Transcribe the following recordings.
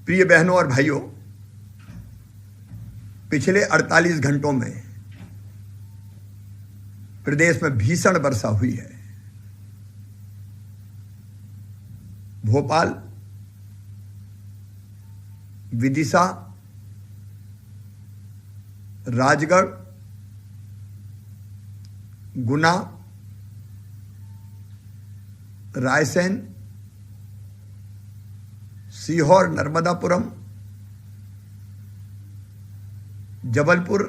प्रिय बहनों और भाइयों, पिछले 48 घंटों में प्रदेश में भीषण वर्षा हुई है। भोपाल, विदिशा, राजगढ़, गुना, रायसेन, सीहोर, नर्मदापुरम, जबलपुर,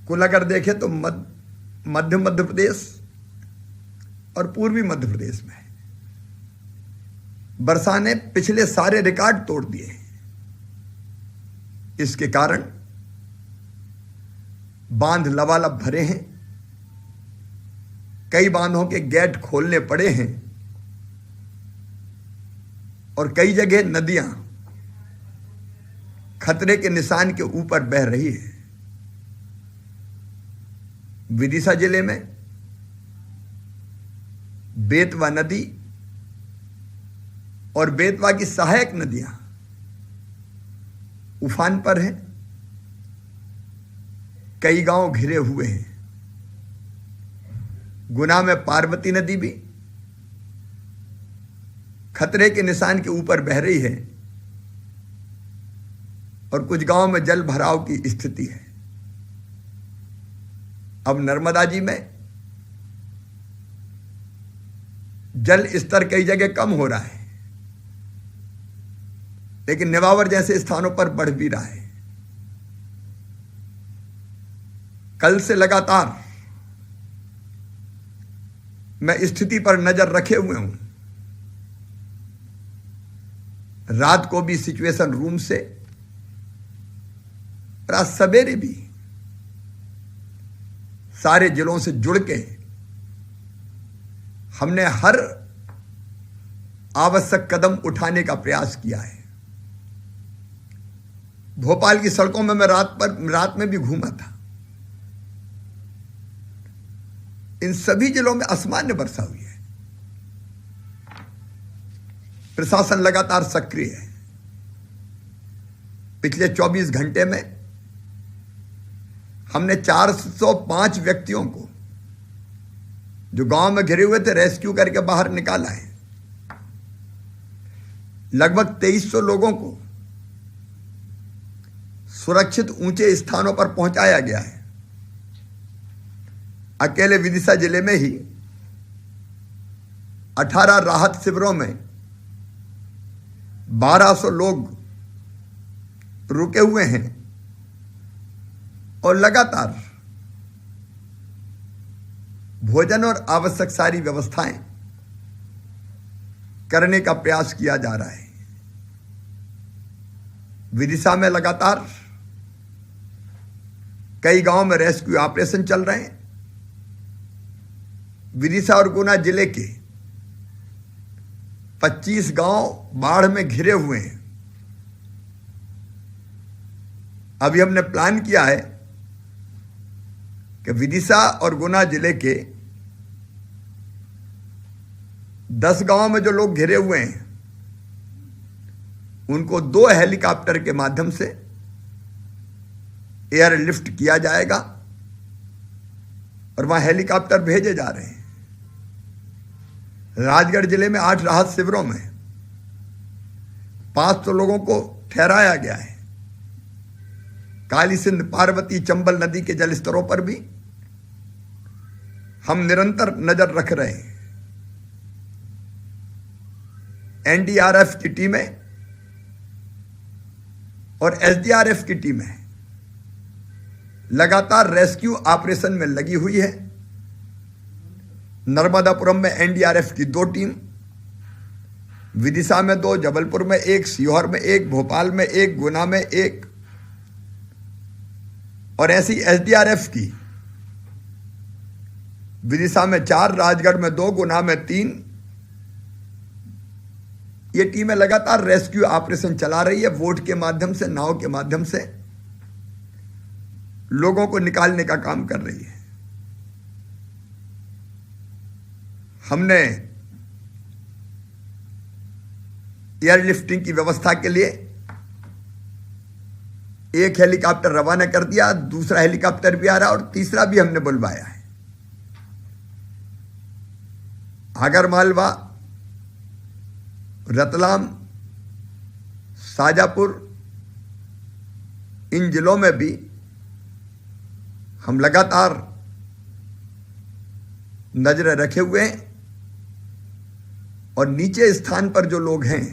कुल अगर देखें तो मध्य प्रदेश और पूर्वी मध्य प्रदेश में वर्षा ने पिछले सारे रिकॉर्ड तोड़ दिए। इसके कारण बांध लबालब भरे हैं, कई बांधों के गेट खोलने पड़े हैं और कई जगह नदियां खतरे के निशान के ऊपर बह रही है। विदिशा जिले में बेतवा नदी और बेतवा की सहायक नदियां उफान पर हैं, कई गांव घिरे हुए हैं। गुना में पार्वती नदी भी खतरे के निशान के ऊपर बह रही है और कुछ गांवों में जल भराव की स्थिति है। अब नर्मदा जी में जल स्तर कई जगह कम हो रहा है, लेकिन नेवावर जैसे स्थानों पर बढ़ भी रहा है। कल से लगातार मैं स्थिति पर नजर रखे हुए हूं। रात को भी सिचुएशन रूम से, आज सवेरे भी सारे जिलों से जुड़ के हमने हर आवश्यक कदम उठाने का प्रयास किया है। भोपाल की सड़कों में मैं रात में भी घूमा था। इन सभी जिलों में असामान्य वर्षा हुई है। प्रशासन लगातार सक्रिय है। पिछले 24 घंटे में हमने 405 व्यक्तियों को जो गांव में घिरे हुए थे रेस्क्यू करके बाहर निकाला है। लगभग 2300 लोगों को सुरक्षित ऊंचे स्थानों पर पहुंचाया गया है। अकेले विदिशा जिले में ही 18 राहत शिविरों में 1200 लोग रुके हुए हैं और लगातार भोजन और आवश्यक सारी व्यवस्थाएं करने का प्रयास किया जा रहा है। विदिशा में लगातार कई गांवों में रेस्क्यू ऑपरेशन चल रहे हैं। विदिशा और गुना जिले के 25 गांव बाढ़ में घिरे हुए हैं। अभी हमने प्लान किया है कि विदिशा और गुना जिले के 10 गांवों में जो लोग घिरे हुए हैं उनको 2 हेलीकॉप्टर के माध्यम से एयरलिफ्ट किया जाएगा और वहां हेलीकॉप्टर भेजे जा रहे हैं। राजगढ़ जिले में 8 राहत शिविरों में 500 लोगों को ठहराया गया है। काली सिंध, पार्वती, चंबल नदी के जलस्तरों पर भी हम निरंतर नजर रख रहे हैं। एनडीआरएफ की टीमें और एसडीआरएफ की टीमें लगातार रेस्क्यू ऑपरेशन में लगी हुई है। नर्मदापुरम में एनडीआरएफ की 2 टीम, विदिशा में 2, जबलपुर में 1, सीहोर में 1, भोपाल में 1, गुना में 1 और ऐसी एसडीआरएफ की विदिशा में 4, राजगढ़ में 2, गुना में 3 ये टीमें लगातार रेस्क्यू ऑपरेशन चला रही है। बोट के माध्यम से, नाव के माध्यम से लोगों को निकालने का काम कर रही है। हमने एयरलिफ्टिंग की व्यवस्था के लिए एक हेलीकॉप्टर रवाना कर दिया, दूसरा हेलीकॉप्टर भी आ रहा और तीसरा भी हमने बुलवाया है। आगरमालवा, रतलाम, शाजापुर, इन जिलों में भी हम लगातार नजरें रखे हुए हैं और नीचे स्थान पर जो लोग हैं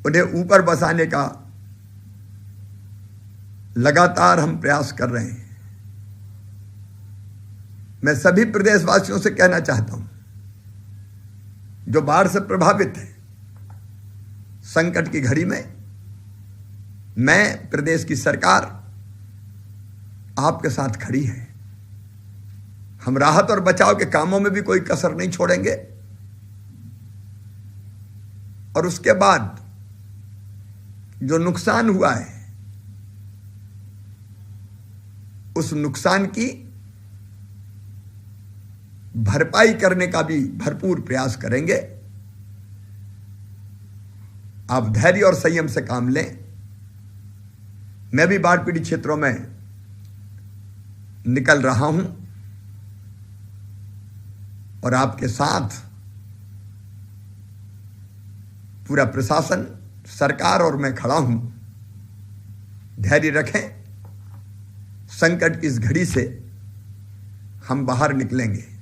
उन्हें ऊपर बसाने का लगातार हम प्रयास कर रहे हैं। मैं सभी प्रदेशवासियों से कहना चाहता हूं जो बाढ़ से प्रभावित है, संकट की घड़ी में मैं, प्रदेश की सरकार आपके साथ खड़ी है। हम राहत और बचाव के कामों में भी कोई कसर नहीं छोड़ेंगे और उसके बाद जो नुकसान हुआ है उस नुकसान की भरपाई करने का भी भरपूर प्रयास करेंगे। आप धैर्य और संयम से काम लें। मैं भी बाढ़ पीड़ित क्षेत्रों में निकल रहा हूं और आपके साथ पूरा प्रशासन, सरकार और मैं खड़ा हूं। धैर्य रखें, संकट की इस घड़ी से हम बाहर निकलेंगे।